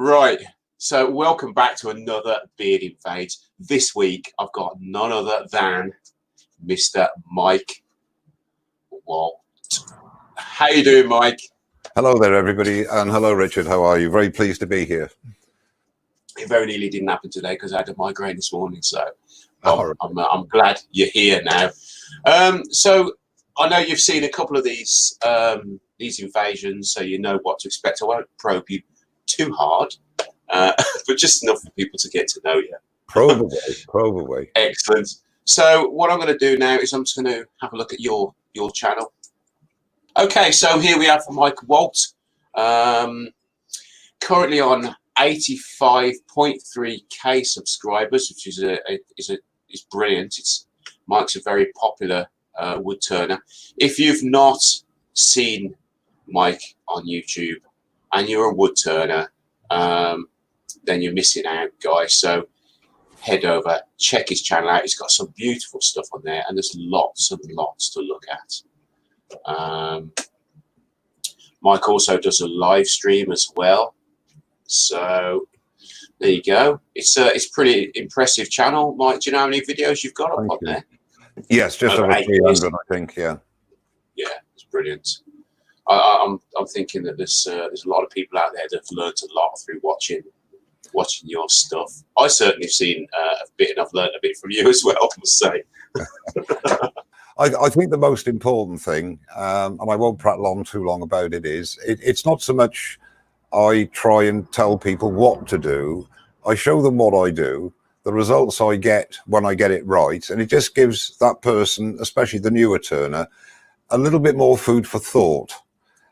Right, so welcome back to another Beard Invades. This week I've got none other than Mr. Mike Waldt. How you doing, Mike? Hello there, everybody, and hello, Richard. How are you? Very pleased to be here. It very nearly didn't happen today because I had a migraine this morning, so I'm glad you're here now. So I know you've seen a couple of these invasions, so you know what to expect. I won't probe you too hard, but just enough for people to get to know you. Probe away. Excellent. So what I'm going to do now is I'm just going to have a look at your channel. Okay, so here we have Mike Waldt, currently on 85.3k subscribers, which is brilliant. Mike's a very popular wood turner. If you've not seen Mike on YouTube and you're a wood turner, then you're missing out, guys. So head over, check his channel out. He's got some beautiful stuff on there, and there's lots and lots to look at. Mike also does a live stream as well, so there you go. It's pretty impressive channel. Mike, do you know how many videos you've got up on there? Yes, just over 300, I think. Yeah, it's brilliant. I'm thinking that there's a lot of people out there that have learned a lot through watching your stuff. I certainly have seen a bit, and I've learned a bit from you as well, I must say. I think the most important thing, and I won't prattle on too long about it, is it's not so much I try and tell people what to do. I show them what I do, the results I get when I get it right, and it just gives that person, especially the newer turner, a little bit more food for thought.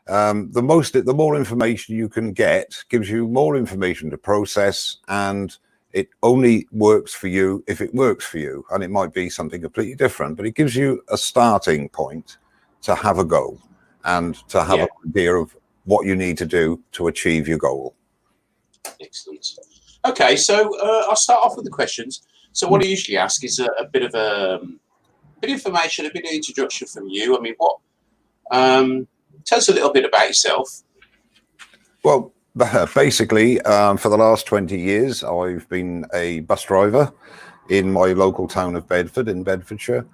The more information you can get gives you more information to process, and it only works for you if it works for you. And it might be something completely different, but it gives you a starting point to have a go and to have an idea of what you need to do to achieve your goal. Excellent. Okay, so I'll start off with the questions. So what I usually ask is a bit of information, a bit of introduction from you. I mean, tell us a little bit about yourself. Well, basically, for the last 20 years, I've been a bus driver in my local town of Bedford in Bedfordshire.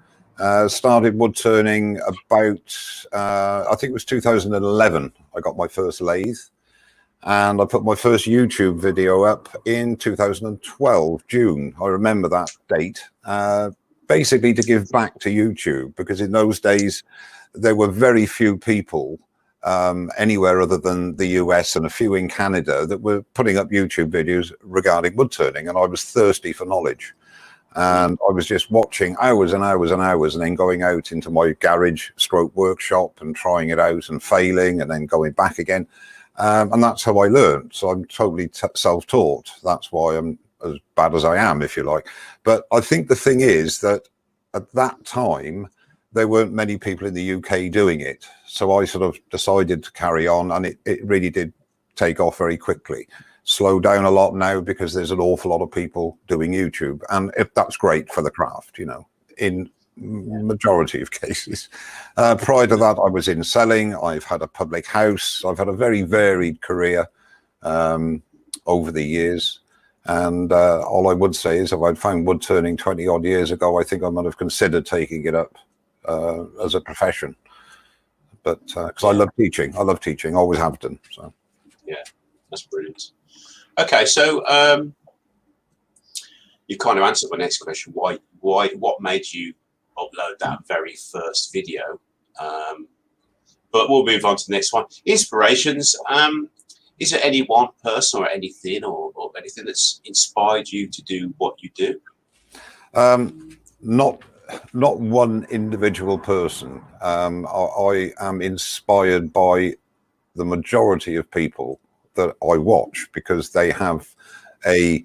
Started wood turning about, I think it was 2011. I got my first lathe, and I put my first YouTube video up in 2012, June. I remember that date, basically to give back to YouTube, because in those days, there were very few people anywhere other than the US and a few in Canada that were putting up YouTube videos regarding wood turning, and I was thirsty for knowledge. And I was just watching hours and hours and hours, and then going out into my garage stroke workshop and trying it out and failing, and then going back again. And that's how I learned. So I'm totally self-taught. That's why I'm as bad as I am, if you like. But I think the thing is that at that time, there weren't many people in the UK doing it. So I sort of decided to carry on, and it really did take off very quickly. Slow down a lot now because there's an awful lot of people doing YouTube, and that's great for the craft, you know, in majority of cases. Prior to that, I was in selling. I've had a public house. I've had a very varied career over the years. And all I would say is, if I'd found wood turning 20 odd years ago, I think I might have considered taking it up as a profession. But because I love teaching, always have done. So yeah, that's brilliant. Okay, so you kind of answered my next question. What made you upload that very first video? But we'll move on to the next one. Inspirations. Is there any one person or anything or anything that's inspired you to do what you do? Not one individual person. I am inspired by the majority of people that I watch, because they have a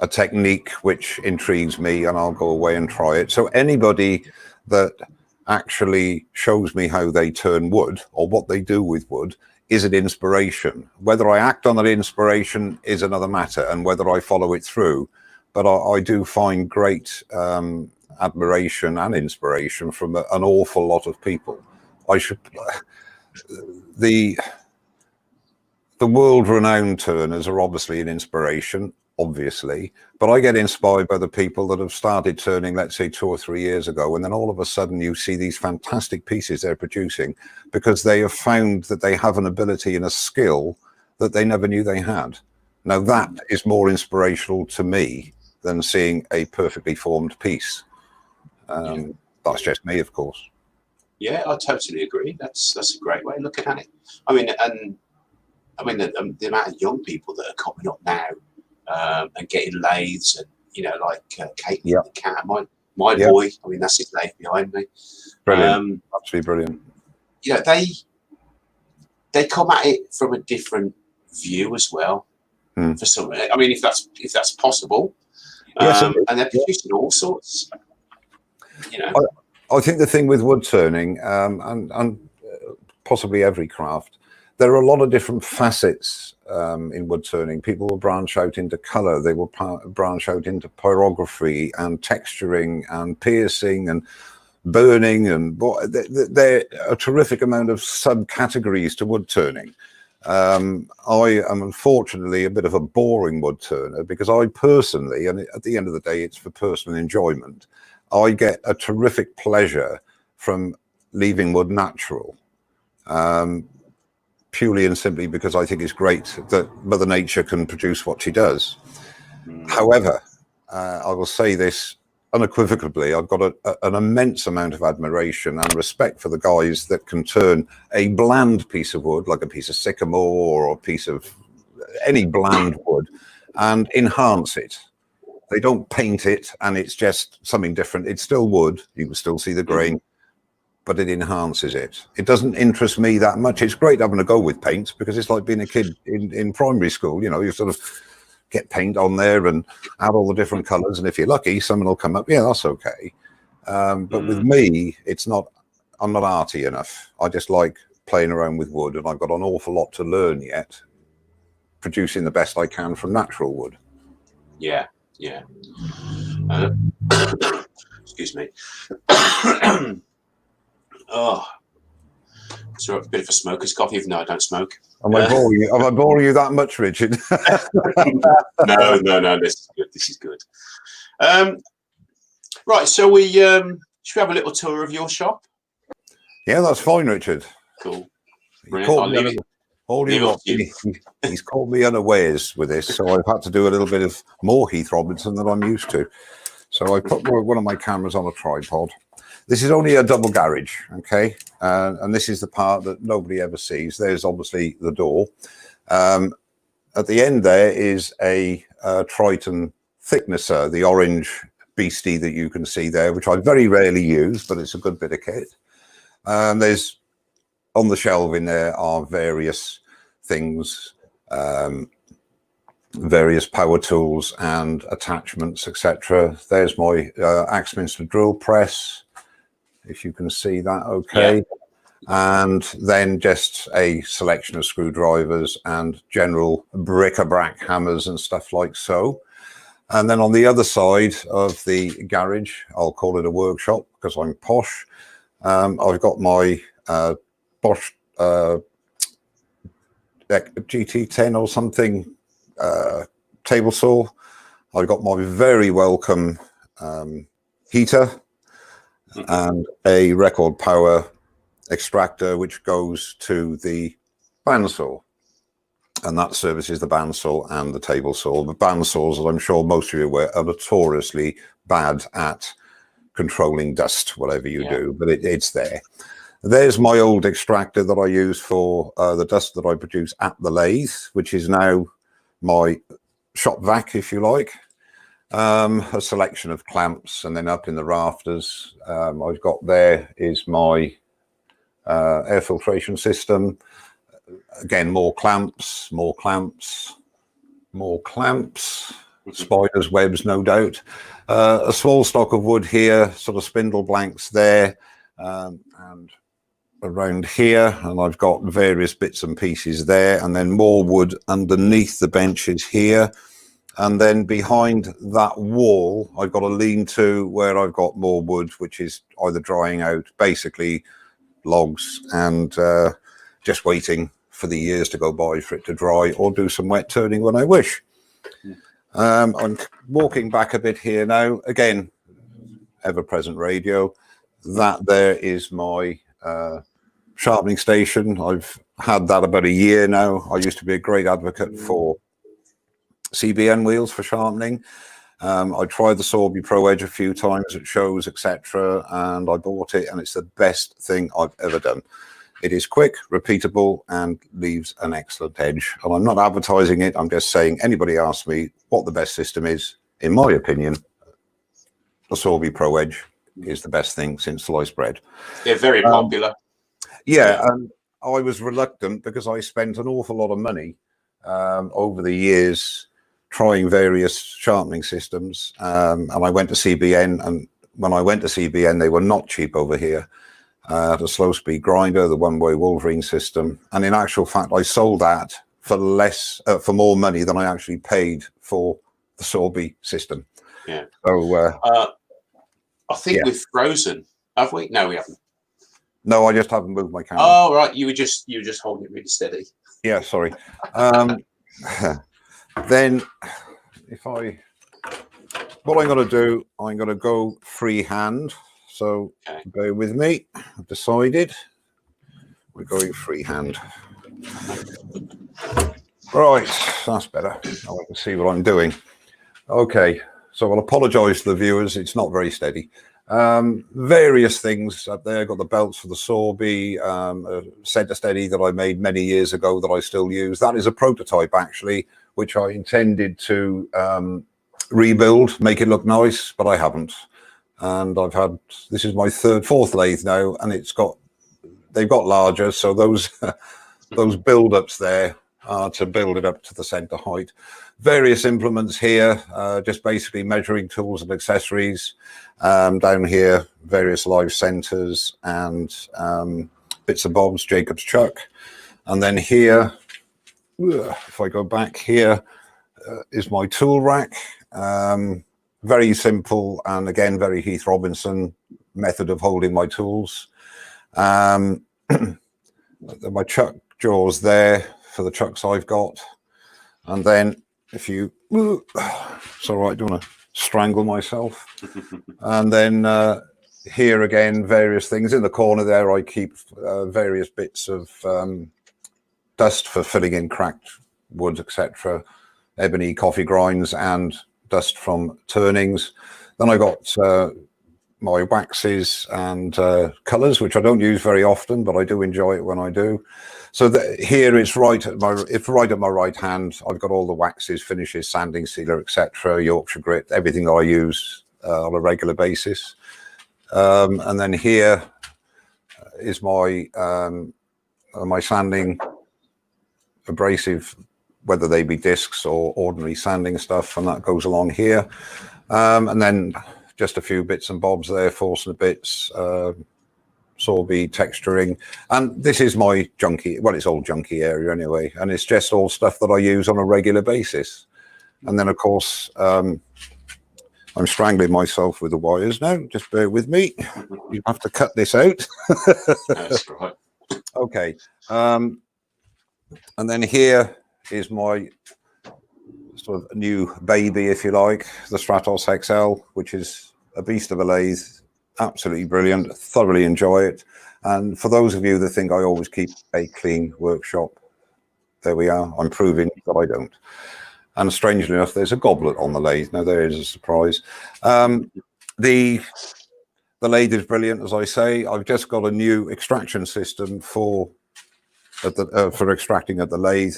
technique which intrigues me, and I'll go away and try it. So anybody that actually shows me how they turn wood or what they do with wood is an inspiration. Whether I act on that inspiration is another matter, and whether I follow it through. But I do find great admiration and inspiration from an awful lot of people. The the world-renowned turners are obviously an inspiration, obviously, but I get inspired by the people that have started turning, let's say 2 or 3 years ago, and then all of a sudden you see these fantastic pieces they're producing because they have found that they have an ability and a skill that they never knew they had. Now that is more inspirational to me than seeing a perfectly formed piece. That's just me, of course. Yeah, I totally agree. That's a great way of looking at it. I mean, the amount of young people that are coming up now and getting lathes, and like Kate the cat, my boy. I mean, that's his lathe behind me. Brilliant, absolutely brilliant. They come at it from a different view as well. For some, I mean, if that's possible, and they're producing all sorts. I think the thing with wood turning, and possibly every craft, there are a lot of different facets in wood turning. People will branch out into color, they will branch out into pyrography and texturing and piercing and burning, and there are a terrific amount of subcategories to wood turning. I am unfortunately a bit of a boring wood turner because I personally, and at the end of the day it's for personal enjoyment, I get a terrific pleasure from leaving wood natural, purely and simply because I think it's great that Mother Nature can produce what she does. However, I will say this unequivocally, I've got an immense amount of admiration and respect for the guys that can turn a bland piece of wood, like a piece of sycamore or a piece of any bland wood, and enhance it. They don't paint it and it's just something different. It's still wood. You can still see the grain, but it enhances it. It doesn't interest me that much. It's great having a go with paints because it's like being a kid in primary school. You sort of get paint on there and add all the different colors. And if you're lucky, someone will come up. Yeah, that's okay. But with me, I'm not arty enough. I just like playing around with wood, and I've got an awful lot to learn yet, producing the best I can from natural wood. Yeah. Excuse me. Oh, so a bit of a smoker's cough, even though I don't smoke. Am I boring you that much, Richard? No. This is good. Right, so should we have a little tour of your shop? Yeah, that's fine, Richard. Cool. He's caught me unawares with this, so I've had to do a little bit of more Heath Robinson than I'm used to. So I put one of my cameras on a tripod. This is only a double garage, okay? And this is the part that nobody ever sees. There's obviously the door. At the end there is a Triton thicknesser, the orange beastie that you can see there, which I very rarely use, but it's a good bit of kit. There's on the shelving there are various things, various power tools and attachments, etc. There's my Axminster drill press, if you can see that okay. Yeah. And then just a selection of screwdrivers and general bric-a-brac hammers and stuff like so. And then on the other side of the garage, I'll call it a workshop because I'm posh, I've got my Bosch GT10 or something table saw. I've got my very welcome heater and a record power extractor which goes to the bandsaw, and that services the bandsaw and the table saw. The bandsaws, as I'm sure most of you are aware, are notoriously bad at controlling dust, whatever you do, but it's there. There's my old extractor that I use for the dust that I produce at the lathe, which is now my shop vac, if you like. A selection of clamps, and then up in the rafters, I've got there is my air filtration system. Again, more clamps, spiders' webs, no doubt. A small stock of wood here, sort of spindle blanks there, and around here, and I've got various bits and pieces there, and then more wood underneath the benches here. And then behind that wall, I've got a lean-to where I've got more wood, which is either drying out, basically logs, and just waiting for the years to go by for it to dry, or do some wet turning when I wish. I'm walking back a bit here now. Again, ever-present radio. That there is my sharpening station. I've had that about a year now. I used to be a great advocate for CBN wheels for sharpening. I tried the Sorby Pro Edge a few times at shows, etc., and I bought it, and it's the best thing I've ever done. It is quick, repeatable, and leaves an excellent edge. And I'm not advertising it. I'm just saying, anybody asks me what the best system is, in my opinion, the Sorby Pro Edge is the best thing since sliced bread. They're very popular. Yeah, and I was reluctant because I spent an awful lot of money over the years trying various sharpening systems, and I went to CBN, and when I went to CBN, they were not cheap over here. The slow speed grinder, the one-way Wolverine system, and in actual fact, I sold that for less, for more money than I actually paid for the Sorby system. Yeah. So I think we've frozen, have we? No, we haven't. No, I just haven't moved my camera. Oh, right. You were just holding it really steady. Yeah, sorry. Then what I'm going to do, I'm going to go freehand. So bear with me. I've decided we're going freehand. Right, that's better. Now I can see what I'm doing. Okay, so I'll apologise to the viewers. It's not very steady. Various things up there. Got the belts for the Sorby, a centre steady that I made many years ago that I still use. That is a prototype actually, which I intended to rebuild, make it look nice, but I haven't. And I've had, this is my fourth lathe now, and they've got larger, so those those build-ups there are to build it up to the centre height. Various implements here, just basically measuring tools and accessories. Down here, various live centres and bits and bobs, Jacob's chuck. And then here, if I go back here, is my tool rack. Very simple, and again, very Heath Robinson method of holding my tools. My chuck jaws there for the chucks I've got. And then if you, it's all right, I don't want to strangle myself. And then here again, various things. In the corner there, I keep various bits of dust for filling in cracked wood, etc. Ebony coffee grinds and dust from turnings. Then I got my waxes and colors, which I don't use very often, but I do enjoy it when I do. So here it's right at my right hand. I've got all the waxes, finishes, sanding, sealer, etc., Yorkshire grit, everything that I use on a regular basis. And then here is my my sanding abrasive, whether they be discs or ordinary sanding stuff, and that goes along here. And then just a few bits and bobs there, Forstner bits, Sorby texturing. And this is my junky, well, it's all junky area anyway, and it's just all stuff that I use on a regular basis. And then, of course, I'm strangling myself with the wires now. Just bear with me. You have to cut this out. That's right. Okay. And then here is my sort of new baby, if you like, the Stratos XL, which is a beast of a lathe. Absolutely brilliant. Thoroughly enjoy it. And for those of you that think I always keep a clean workshop, there we are. I'm proving that I don't. And strangely enough, there's a goblet on the lathe. Now, there is a surprise. The lathe is brilliant, as I say. I've just got a new extraction system for extracting at the lathe.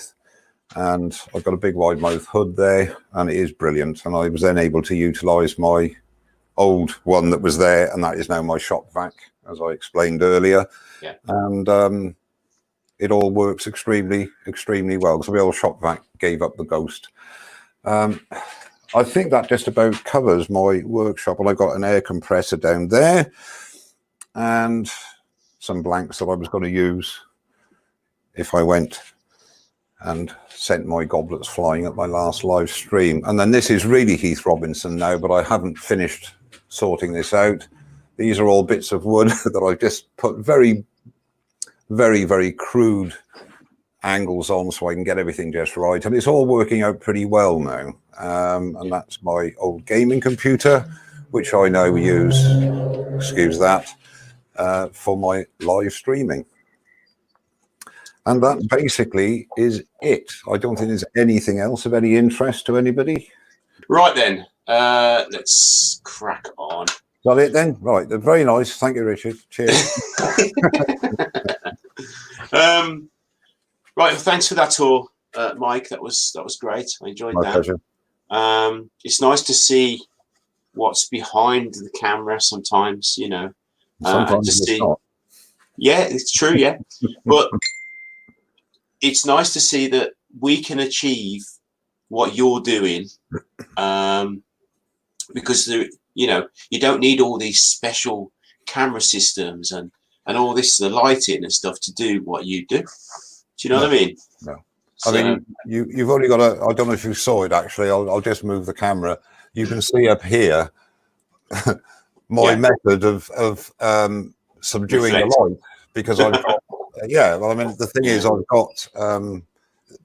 And I've got a big wide mouth hood there, and it is brilliant. And I was then able to utilize my old one that was there, and that is now my shop vac, as I explained earlier. Yeah. And it all works extremely, extremely well, because the old shop vac gave up the ghost. I think that just about covers my workshop. And I've got an air compressor down there and some blanks that I was going to use if I went and sent my goblets flying at my last live stream. And then this is really Heath Robinson now, but I haven't finished sorting this out. These are all bits of wood that I just put very, very, very crude angles on so I can get everything just right. And it's all working out pretty well now. And that's my old gaming computer, which I now use, excuse that, for my live streaming. And that basically is it. I don't think there's anything else of any interest to anybody. Right then, let's crack on. Is that it then? Right, very nice. Thank you, Richard. Cheers. Right, thanks for that tour, Mike. That was great. I enjoyed that. Pleasure. It's nice to see what's behind the camera sometimes, you know. Sometimes to it's see. not. Yeah, it's true. Yeah, but it's nice to see that we can achieve what you're doing, because you know, you don't need all these special camera systems and all this, the lighting and stuff, to do what you do. Do you know what I mean? No. So, I mean, you've only got I don't know if you saw it actually. I'll just move the camera. You can see up here my method of subduing the light, because I've got well, I mean, the thing is, I've got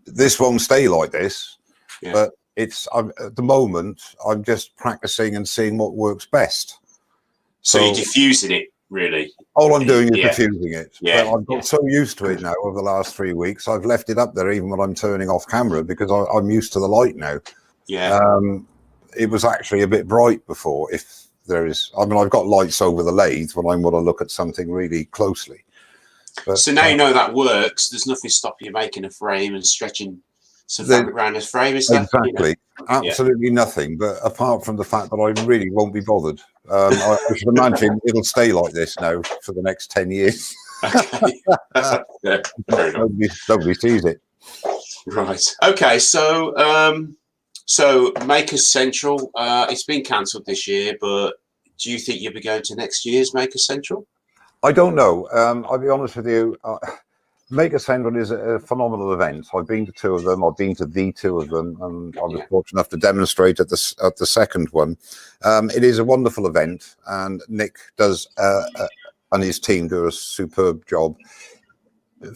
this won't stay like this, but at the moment I'm just practicing and seeing what works best. So you're diffusing it, really. All I'm doing is diffusing it. Yeah. But I've got so used to it now over the last 3 weeks. I've left it up there even when I'm turning off camera, because I'm used to the light now. Yeah. It was actually a bit bright before. If there is, I mean, I've got lights over the lathe when I want to look at something really closely. But, so now you know that works. There's nothing stopping you making a frame and stretching some fabric around this frame. Is that exactly? You know? Absolutely nothing. But apart from the fact that I really won't be bothered. I should imagine it'll stay like this now for the next 10 years. Okay. Nobody sees it. Right. Okay. So, so Makers Central, it's been cancelled this year, but do you think you'll be going to next year's Makers Central? I don't know. I'll be honest with you. Maker Central is a phenomenal event. I've been to 2 of them. I've been to the 2 of them, and I was fortunate enough to demonstrate at the second one. It is a wonderful event, and Nick does and his team do a superb job.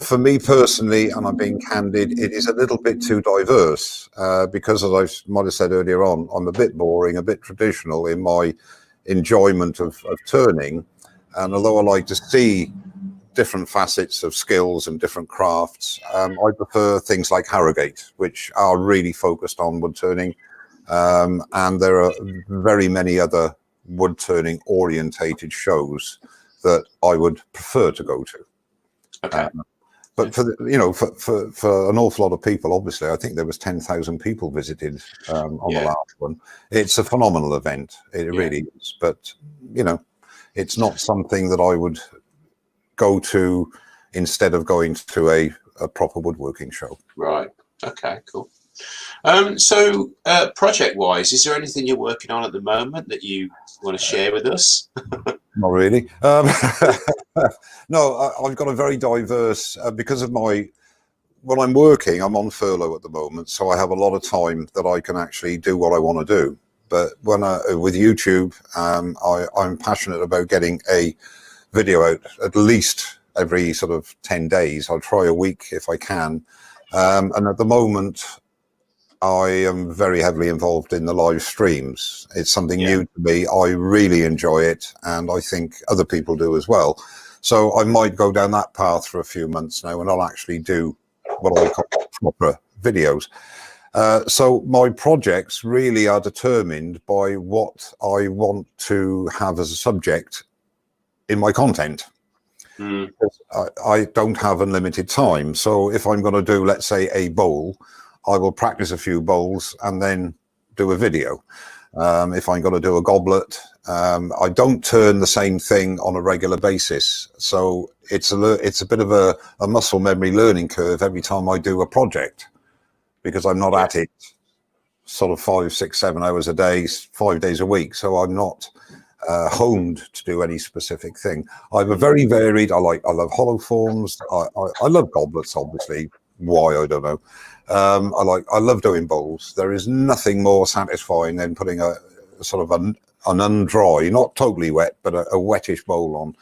For me personally, and I'm being candid, it is a little bit too diverse, because, as I might have said earlier on, I'm a bit boring, a bit traditional in my enjoyment of turning. And although I like to see different facets of skills and different crafts, I prefer things like Harrogate, which are really focused on wood turning. And there are very many other wood turning orientated shows that I would prefer to go to. Okay. But for for an awful lot of people, obviously, I think there was 10,000 people visited on the last one. It's a phenomenal event. It really is. But it's not something that I would go to instead of going to a proper woodworking show. Right. Okay, cool. So project wise, is there anything you're working on at the moment that you want to share with us? Not really. No, I've got a very diverse, because of when I'm working, I'm on furlough at the moment, so I have a lot of time that I can actually do what I want to do. But with YouTube, I'm passionate about getting a video out at least every sort of 10 days. I'll try a week if I can. And at the moment, I am very heavily involved in the live streams. It's something new to me. I really enjoy it, and I think other people do as well. So I might go down that path for a few months now, and I'll actually do what I call proper videos. So my projects really are determined by what I want to have as a subject in my content. I don't have unlimited time. So if I'm going to do, let's say, a bowl, I will practice a few bowls and then do a video. If I'm going to do a goblet, I don't turn the same thing on a regular basis. So it's a bit of a muscle memory learning curve every time I do a project, because I'm not at it sort of 5, 6, 7 hours a day, 5 days a week. So I'm not honed to do any specific thing. I'm a very varied. I love hollow forms. I love goblets, obviously. Why, I don't know. I love doing bowls. There is nothing more satisfying than putting a sort of an undry, not totally wet, but a wettish bowl on.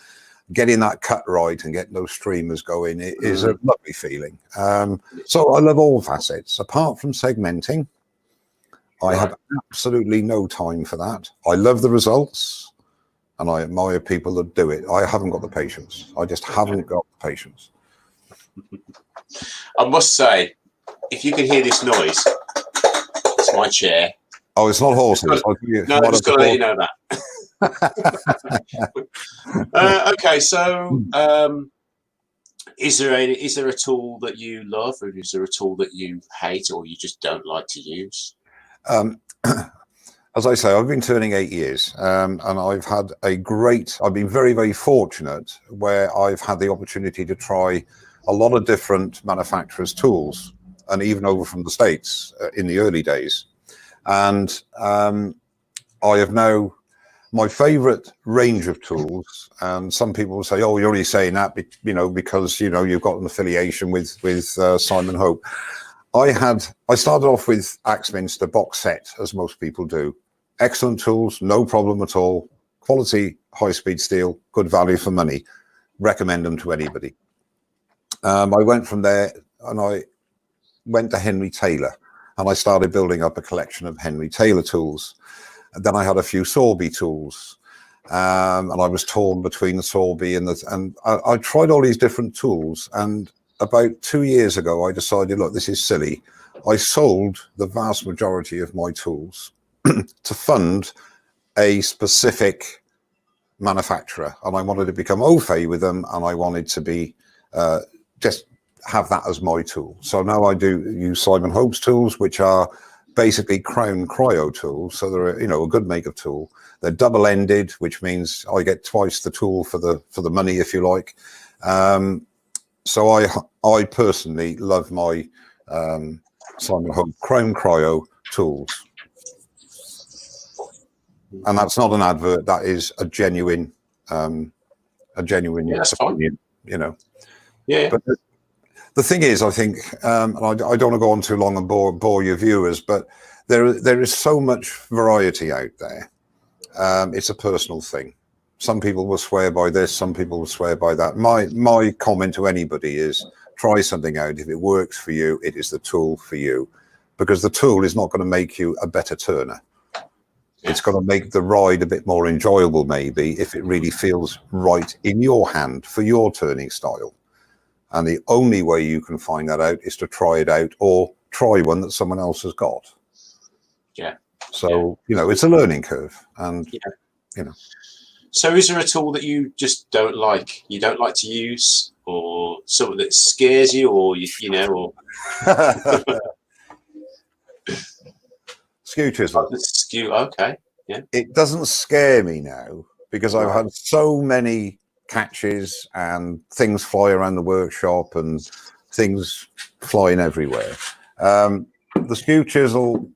getting that cut right and getting those streamers going, it is a lovely feeling. So I love all facets, apart from segmenting. I have absolutely no time for that. I love the results, and I admire people that do it. I haven't got the patience. I just haven't got the patience. I must say, if you can hear this noise, it's my chair. Oh, it's not horses. No, I'm just going to let you know that. Okay, so is there a tool that you love, or is there a tool that you hate, or you just don't like to use? As I say, I've been turning 8 years, and I've been very, very fortunate where I've had the opportunity to try a lot of different manufacturers' tools, and even over from the States in the early days. And I have now my favorite range of tools, and some people will say, oh, you're only saying that because you've got an affiliation with Simon Hope. I started off with Axminster box set, as most people do. Excellent tools, no problem at all. Quality, high-speed steel, good value for money. Recommend them to anybody. I went from there and I went to Henry Taylor, and I started building up a collection of Henry Taylor tools. And then I had a few Sorby tools, and I was torn between the Sorby and I tried all these different tools. And about 2 years ago, I decided, look, this is silly. I sold the vast majority of my tools to fund a specific manufacturer, and I wanted to become au fait with them, and I wanted to be just have that as my tool. So now I do use Simon Hope's tools, which are basically Crown cryo tools. So they're a good make-up tool. They're double-ended, which means I get twice the tool for the money, if you like. So I personally love my Simon Hope Crown cryo tools. And that's not an advert. That is a genuine opinion, Yeah. But the thing is, I think, and I don't want to go on too long and bore your viewers, but there is so much variety out there. It's a personal thing. Some people will swear by this, some people will swear by that. My comment to anybody is, try something out. If it works for you, it is the tool for you, because the tool is not going to make you a better turner. It's going to make the ride a bit more enjoyable, maybe, if it really feels right in your hand for your turning style. And the only way you can find that out is to try it out, or try one that someone else has got. Yeah. So, it's a learning curve. And, So is there a tool that you just don't like? You don't like to use, or something that scares you, or, or... Skew chisel. Skew, okay. Yeah. It doesn't scare me now, because I've had so many catches and things fly around the workshop and things flying everywhere. The skew chisel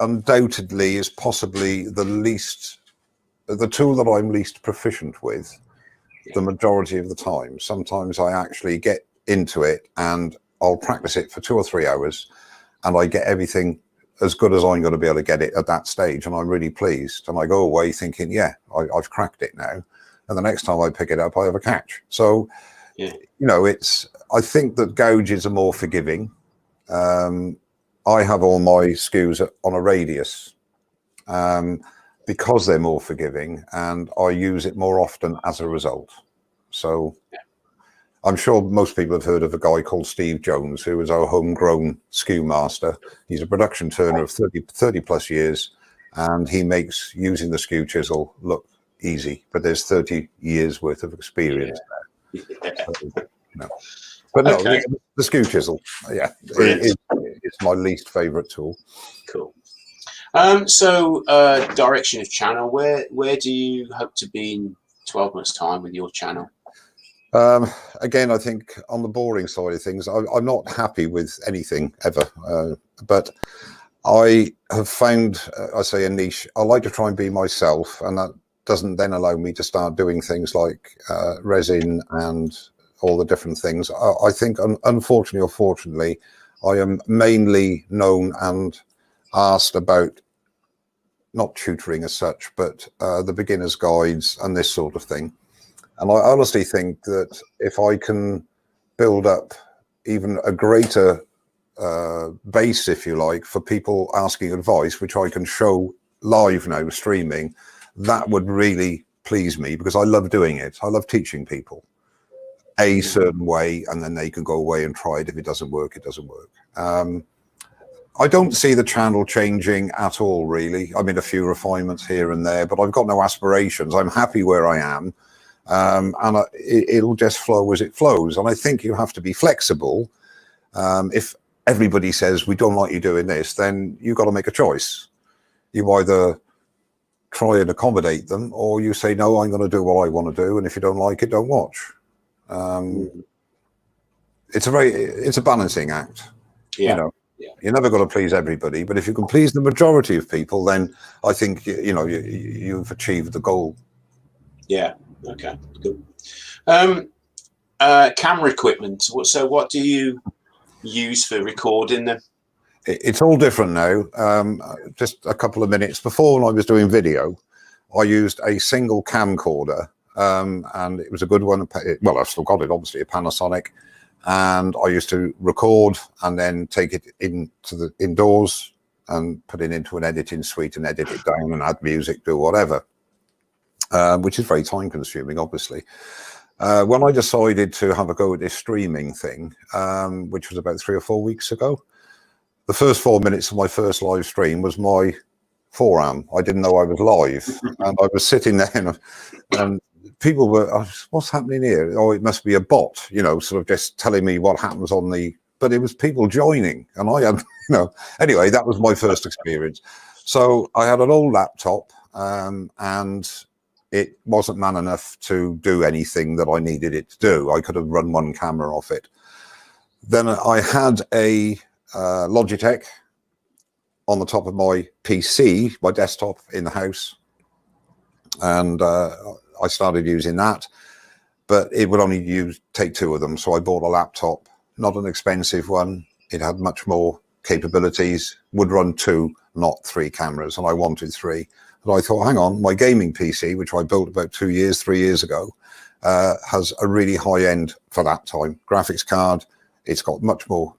undoubtedly is possibly the tool that I'm least proficient with the majority of the time. Sometimes I actually get into it and I'll practice it for 2 or 3 hours, and I get everything as good as I'm going to be able to get it at that stage, and I'm really pleased, and I go away thinking, yeah, I've cracked it now. And the next time I pick it up, I have a catch. So, I think that gouges are more forgiving. I have all my skews on a radius because they're more forgiving, and I use it more often as a result. So I'm sure most people have heard of a guy called Steve Jones, who is our homegrown skew master. He's a production turner of 30 plus years, and he makes using the skew chisel look easy, but there's 30 years worth of experience there. So, But no, the skew chisel, it's my least favorite tool. Cool. So direction of channel, where do you hope to be in 12 months time with your channel? Again, I think on the boring side of things, I'm not happy with anything ever, but I have found, I say, a niche. I like to try and be myself, and that doesn't then allow me to start doing things like resin and all the different things. I think, unfortunately or fortunately, I am mainly known and asked about, not tutoring as such, but the beginner's guides and this sort of thing. And I honestly think that if I can build up even a greater base, if you like, for people asking advice, which I can show live now, streaming, that would really please me, because I love doing it. I love teaching people a certain way, and then they can go away and try it. If it doesn't work, it doesn't work. I don't see the channel changing at all, really. I mean, a few refinements here and there, but I've got no aspirations. I'm happy where I am, and it'll just flow as it flows. And I think you have to be flexible. If everybody says, we don't like you doing this, then you've got to make a choice. You either try and accommodate them, or you say, no, I'm going to do what I want to do, and if you don't like it, don't watch. It's a balancing act. Yeah. You know, you're never going to please everybody, but if you can please the majority of people, then I think you've achieved the goal. Yeah. Okay. Good. Camera equipment. So what do you use for recording them? It's all different now. Just a couple of minutes before, when I was doing video, I used a single camcorder, and it was a good one. Well, I've still got it, obviously, a Panasonic. And I used to record and then take it into the indoors and put it into an editing suite and edit it down and add music, do whatever, which is very time consuming, obviously. When I decided to have a go at this streaming thing, which was about 3 or 4 weeks ago, the first 4 minutes of my first live stream was my forearm. I didn't know I was live, and I was sitting there and people were, what's happening here? Oh, it must be a bot, sort of just telling me what happens on but it was people joining, and I had, anyway, that was my first experience. So I had an old laptop, and it wasn't man enough to do anything that I needed it to do. I could have run one camera off it. Then I had a Logitech on the top of my PC, my desktop in the house, and I started using that, but it would only take 2 of them. So I bought a laptop, not an expensive one. It had much more capabilities, would run 2, not 3 cameras, and I wanted 3. And I thought, hang on, my gaming PC, which I built about 3 years ago, has a really high end for that time graphics card. It's got much more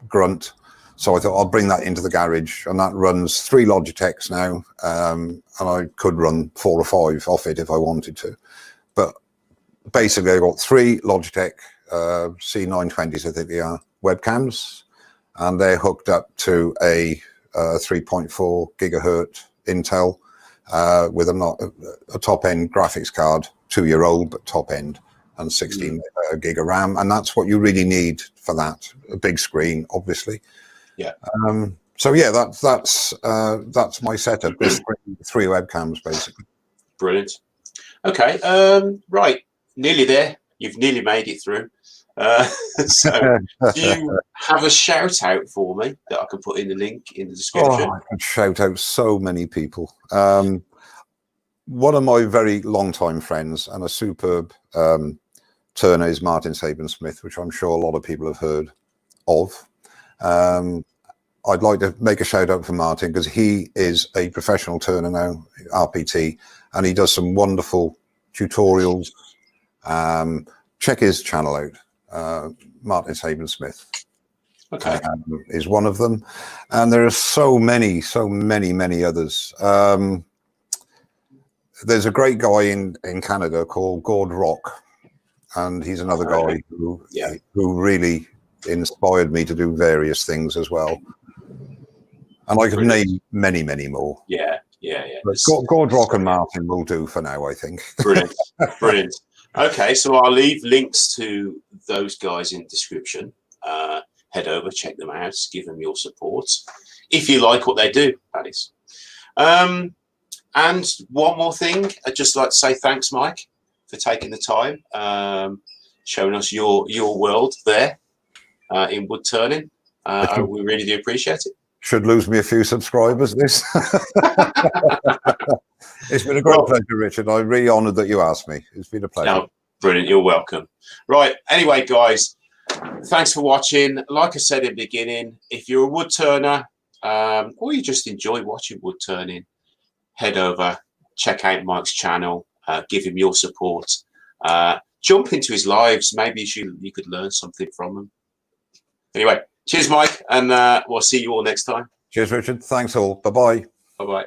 grunt. So I thought I'll bring that into the garage, and that runs 3 Logitechs now, and I could run 4 or 5 off it if I wanted to. But basically, I got 3 Logitech C920s, I think they are, webcams, and they're hooked up to a 3.4 gigahertz Intel with a top-end graphics card, 2-year-old, but top-end, and 16 gig of RAM, and that's what you really need for that. A big screen, obviously. Yeah. So yeah, that's my setup. There's 3 webcams basically. Brilliant. Okay. Right. Nearly there. You've nearly made it through. So do you have a shout out for me that I can put in the link in the description? I can shout out so many people. One of my very long-time friends and a superb turner is Martin Saban-Smith, which I'm sure a lot of people have heard of. I'd like to make a shout out for Martin, because he is a professional turner now, RPT, and he does some wonderful tutorials. Check his channel out. Martin Saban-Smith is one of them, and there are so many others. There's a great guy in Canada called Gord Rock, and he's another guy who really inspired me to do various things as well. And I could name many more. Yeah. But Gord Rock and Martin will do for now, I think. Brilliant. Okay, so I'll leave links to those guys in the description. Head over, check them out, give them your support if you like what they do, that is. And one more thing, I'd just like to say thanks, Mike, for taking the time, showing us your world there in wood turning. We really do appreciate it. Should lose me a few subscribers, this. It's been a great pleasure, Richard. I'm really honoured that you asked me. It's been a pleasure. No, brilliant. You're welcome. Right. Anyway, guys, thanks for watching. Like I said in the beginning, if you're a wood turner or you just enjoy watching wood turning, head over, check out Mike's channel, give him your support. Jump into his lives. Maybe you could learn something from him. Anyway, cheers, Mike, and we'll see you all next time. Cheers, Richard. Thanks all. Bye-bye. Bye-bye.